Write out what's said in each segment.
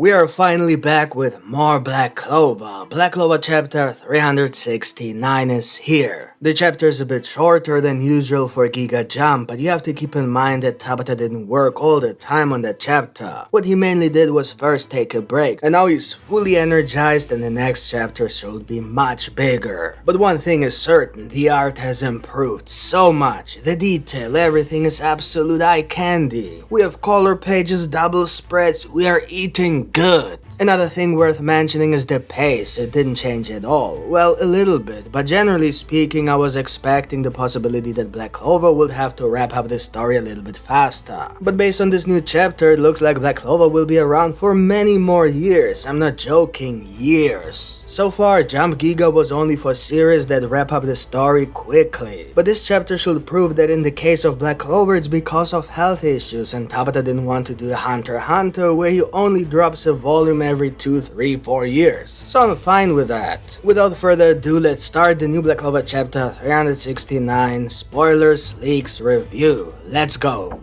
We are finally back with more Black Clover. Black Clover chapter 369 is here. The chapter is a bit shorter than usual for Giga Jump, but you have to keep in mind that Tabata didn't work all the time on that chapter. What he mainly did was first take a break, and now he's fully energized and the next chapter should be much bigger. But one thing is certain, the art has improved so much. The detail, everything is absolute eye candy. We have color pages, double spreads, we are eating good. Another thing worth mentioning is the pace. It didn't change at all. Well, a little bit, but generally speaking, I was expecting the possibility that Black Clover would have to wrap up the story a little bit faster. But based on this new chapter, it looks like Black Clover will be around for many more years. I'm not joking, years. So far, Jump Giga was only for series that wrap up the story quickly. But this chapter should prove that in the case of Black Clover, it's because of health issues and Tabata didn't want to do a Hunter x Hunter where he only drops a volume every 2, 3, 4 years. So I'm fine with that. Without further ado, let's start the new Black Clover chapter 369 spoilers, leaks, review. Let's go.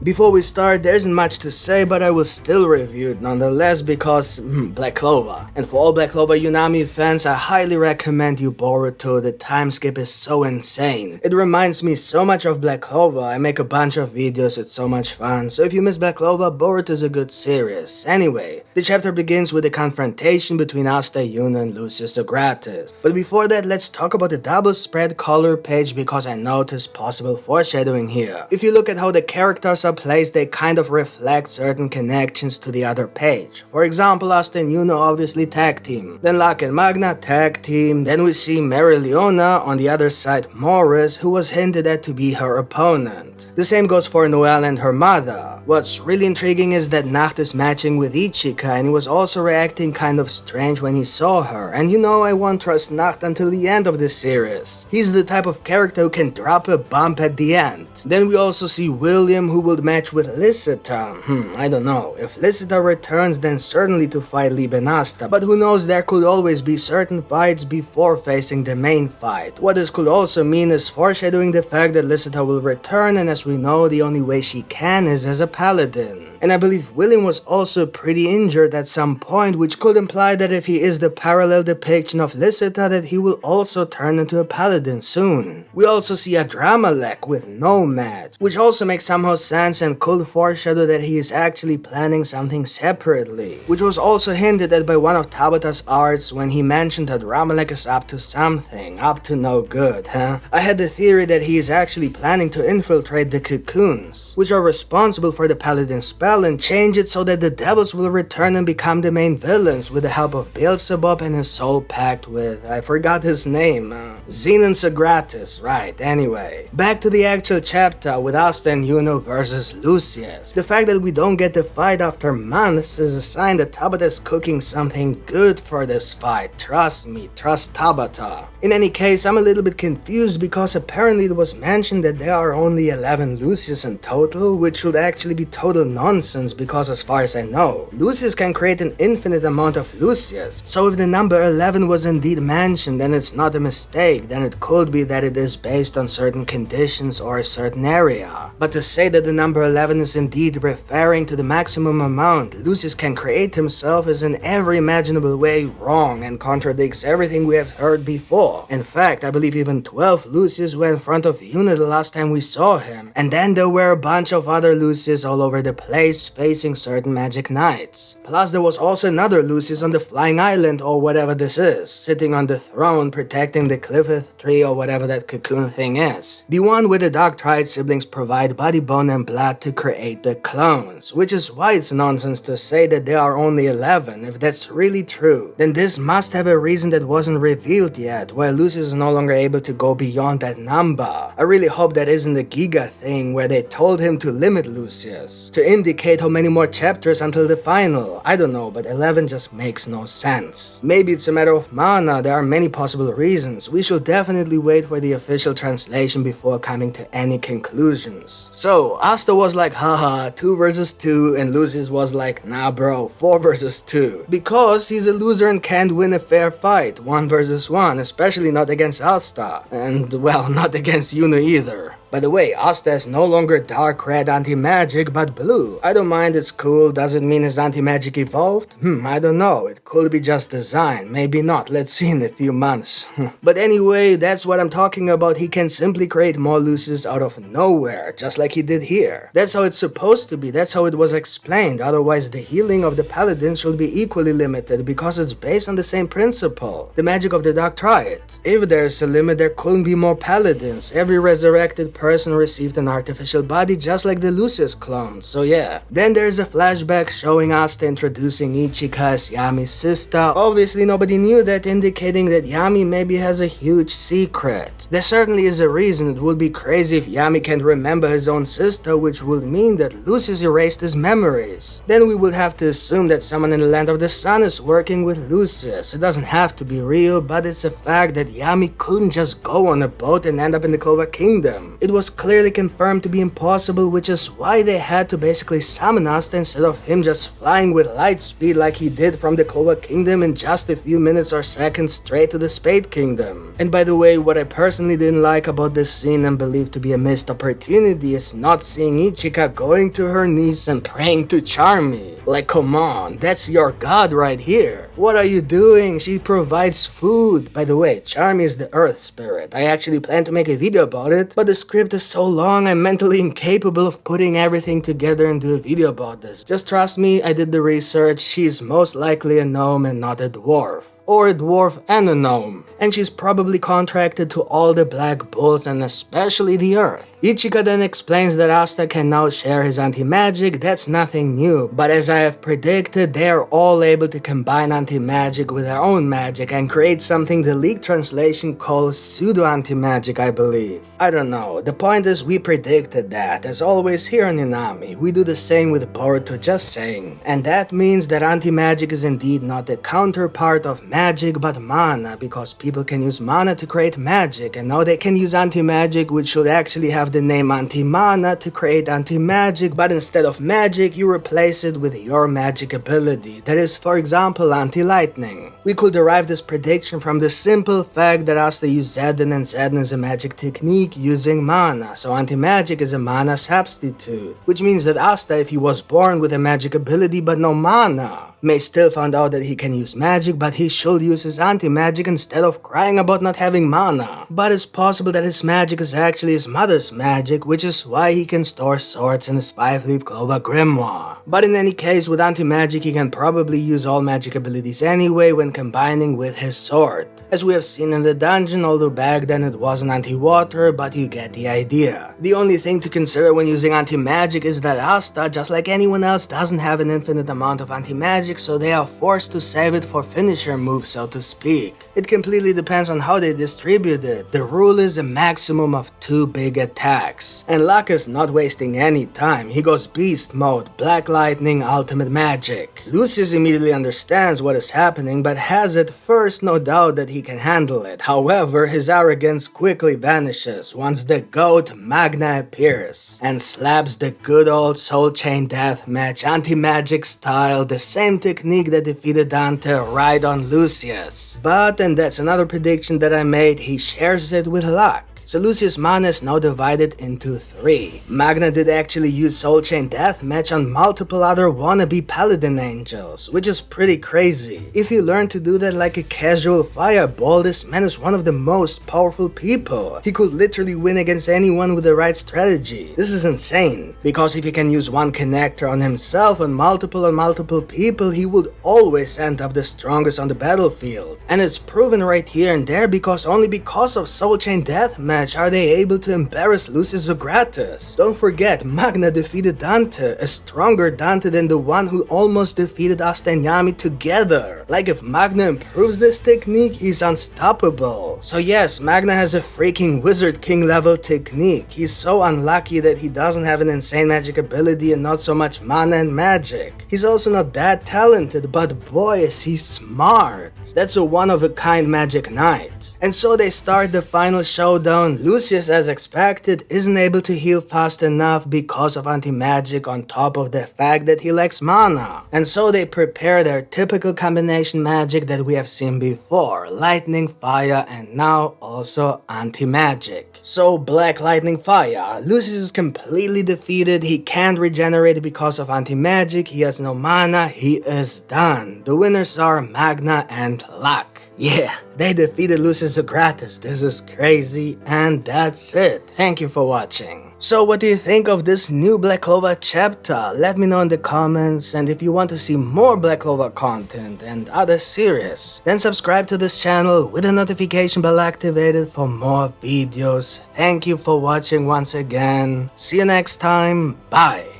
Before we start, there isn't much to say, but I will still review it nonetheless because Black Clover. And for all Black Clover Yunami fans, I highly recommend you Boruto. The time skip is so insane. It reminds me so much of Black Clover. I make a bunch of videos, it's so much fun. So if you miss Black Clover, Boruto is a good series. Anyway, the chapter begins with a confrontation between Asta Yuno and Lucius the Gratis. But before that, let's talk about the double spread color page because I noticed possible foreshadowing here. If you look at how the characters are placed, they kind of reflect certain connections to the other page. For example, Asta and Yuno obviously tag team, then Locke and Magna tag team, then we see Mary Leona, on the other side Morris, who was hinted at to be her opponent. The same goes for Noelle and her mother. What's really intriguing is that Nacht is matching with Ichika and he was also reacting kind of strange when he saw her, and you know I won't trust Nacht until the end of this series. He's the type of character who can drop a bump at the end. Then we also see William, who will match with Lysita. I don't know. If Lysita returns, then certainly to fight Lib and Asta, but who knows, there could always be certain fights before facing the main fight. What this could also mean is foreshadowing the fact that Lysita will return, and as we know, the only way she can is as a paladin. And I believe William was also pretty injured at some point, which could imply that if he is the parallel depiction of Lysita, that he will also turn into a paladin soon. We also see a Dramalek with nomads, which also makes somehow sense and could foreshadow that he is actually planning something separately, which was also hinted at by one of Tabata's arts when he mentioned that Dramalek is up to something, up to no good, huh? I had the theory that he is actually planning to infiltrate the cocoons, which are responsible for the paladin spell, and change it so that the devils will return and become the main villains with the help of Beelzebub and his soul pact with, I forgot his name, Zenon Sagratis, right, anyway. Back to the actual chapter with Asta and Yuno versus Lucius. The fact that we don't get the fight after months is a sign that Tabata is cooking something good for this fight. Trust me, trust Tabata. In any case, I'm a little bit confused because apparently it was mentioned that there are only 11 Lucius in total, which should actually be total nonsense because as far as I know, Lucius can create an infinite amount of Lucius. So if the number 11 was indeed mentioned and it's not a mistake, then it could be that it is based on certain conditions or a certain area. But to say that the number 11 is indeed referring to the maximum amount Lucius can create himself is in every imaginable way wrong and contradicts everything we have heard before. In fact, I believe even 12 Lucius were in front of Yuno the last time we saw him, and then there were a bunch of other Lucius all over the place facing certain magic knights. Plus there was also another Lucius on the flying island or whatever this is, sitting on the throne protecting the Cliffith tree or whatever that cocoon thing is. The one where the Dark Triad siblings provide body, bone and blood to create the clones, which is why it's nonsense to say that there are only 11. If that's really true, then this must have a reason that wasn't revealed yet, why Lucius is no longer able to go beyond that number. I really hope that isn't the Giga thing where they told him to limit Lucius, to indicate how many more chapters until the final. I don't know, but 11 just makes no sense. Maybe it's a matter of mana, there are many possible reasons. We should definitely wait for the official translation before coming to any conclusions. So, Asta was like, haha, 2 versus 2, and Lucius was like, nah bro, 4 versus 2. Because he's a loser and can't win a fair fight, 1 versus 1, especially not against Asta. And, well, not against Yuno either. By the way, Asta is no longer dark red anti-magic, but blue. I don't mind, it's cool. Does it mean his anti-magic evolved? I don't know. It could be just design. Maybe not. Let's see in a few months. But anyway, that's what I'm talking about. He can simply create more Lucius out of nowhere, just like he did here. That's how it's supposed to be. That's how it was explained. Otherwise, the healing of the paladin should be equally limited because it's based on the same principle. The magic of the Dark Triad. If there's a limit, there couldn't be more paladins. Every resurrected person received an artificial body just like the Lucius clones, so yeah. Then there's a flashback showing Asta introducing Ichika as Yami's sister. Obviously nobody knew that, indicating that Yami maybe has a huge secret. There certainly is a reason. It would be crazy if Yami can't remember his own sister, which would mean that Lucius erased his memories. Then we would have to assume that someone in the Land of the Sun is working with Lucius. It doesn't have to be real, but it's a fact that Yami couldn't just go on a boat and end up in the Clover Kingdom. It was clearly confirmed to be impossible, which is why they had to basically summon Asta instead of him just flying with light speed like he did from the Clover Kingdom in just a few minutes or seconds straight to the Spade Kingdom. And by the way, what I personally didn't like about this scene and believe to be a missed opportunity is not seeing Ichika going to her knees and praying to Charmy. Like, come on, that's your god right here. What are you doing? She provides food. By the way, Charmy is the earth spirit. I actually plan to make a video about it, but the script is so long I'm mentally incapable of putting everything together and do a video about this. Just trust me, I did the research. She's most likely a gnome and not a dwarf. Or a dwarf and a gnome. And she's probably contracted to all the Black Bulls and especially the Earth. Ichika then explains that Asta can now share his anti-magic. That's nothing new, but as I have predicted, they are all able to combine anti-magic with their own magic and create something the leaked translation calls pseudo-anti-magic, I believe. I don't know, the point is we predicted that. As always here on Yunami, we do the same with Boruto, just saying. And that means that anti-magic is indeed not the counterpart of magic but mana, because people can use mana to create magic, and now they can use anti-magic, which should actually have the name anti-mana, to create anti-magic, but instead of magic you replace it with your magic ability, that is, for example, anti-lightning. We could derive this prediction from the simple fact that Asta used Zeden, and Zeden is a magic technique using mana, so anti-magic is a mana substitute, which means that Asta, if he was born with a magic ability but no mana, may still found out that he can use magic, but he should use his anti-magic instead of crying about not having mana. But it's possible that his magic is actually his mother's magic, which is why he can store swords in his 5-leaf Clover grimoire. But in any case, with anti-magic he can probably use all magic abilities anyway when combining with his sword. As we have seen in the dungeon, although back then it wasn't anti-water, but you get the idea. The only thing to consider when using anti-magic is that Asta, just like anyone else, doesn't have an infinite amount of anti-magic, so they are forced to save it for finisher moves, so to speak. It completely depends on how they distribute it. The rule is a maximum of 2 big attacks. And Luck is not wasting any time. He goes beast mode, black lightning, ultimate magic. Lucius immediately understands what is happening, but has at first no doubt that he can handle it. However, his arrogance quickly vanishes once the goat Magna appears and slaps the good old soul chain deathmatch anti-magic style, the same technique that defeated Dante, right on Lucius. But, and that's another prediction that I made, he shares it with Luck. So Lucius' mana is now divided into 3. Magna did actually use Soul Chain Deathmatch on multiple other wannabe paladin angels, which is pretty crazy. If you learn to do that like a casual fireball, this man is one of the most powerful people. He could literally win against anyone with the right strategy. This is insane, because if he can use one connector on himself on multiple people, he would always end up the strongest on the battlefield. And it's proven right here and there, because only because of Soul Chain Deathmatch are they able to embarrass Lucius gratis. Don't forget, Magna defeated Dante, a stronger Dante than the one who almost defeated Asta and Yami together. Like, if Magna improves this technique, he's unstoppable. So yes, Magna has a freaking Wizard King level technique. He's so unlucky that he doesn't have an insane magic ability and not so much mana and magic. He's also not that talented, but boy is he smart. That's a one-of-a-kind magic knight. And so they start the final showdown on, Lucius, as expected, isn't able to heal fast enough because of anti-magic on top of the fact that he lacks mana. And so they prepare their typical combination magic that we have seen before, lightning, fire, and now also anti-magic. So Black Lightning Fire, Lucius is completely defeated, he can't regenerate because of anti-magic, he has no mana, he is done. The winners are Magna and Luck. Yeah, they defeated Lucius gratis, this is crazy, and that's it. Thank you for watching. So what do you think of this new Black Clover chapter? Let me know in the comments, and if you want to see more Black Clover content and other series, then subscribe to this channel with the notification bell activated for more videos. Thank you for watching once again. See you next time. Bye.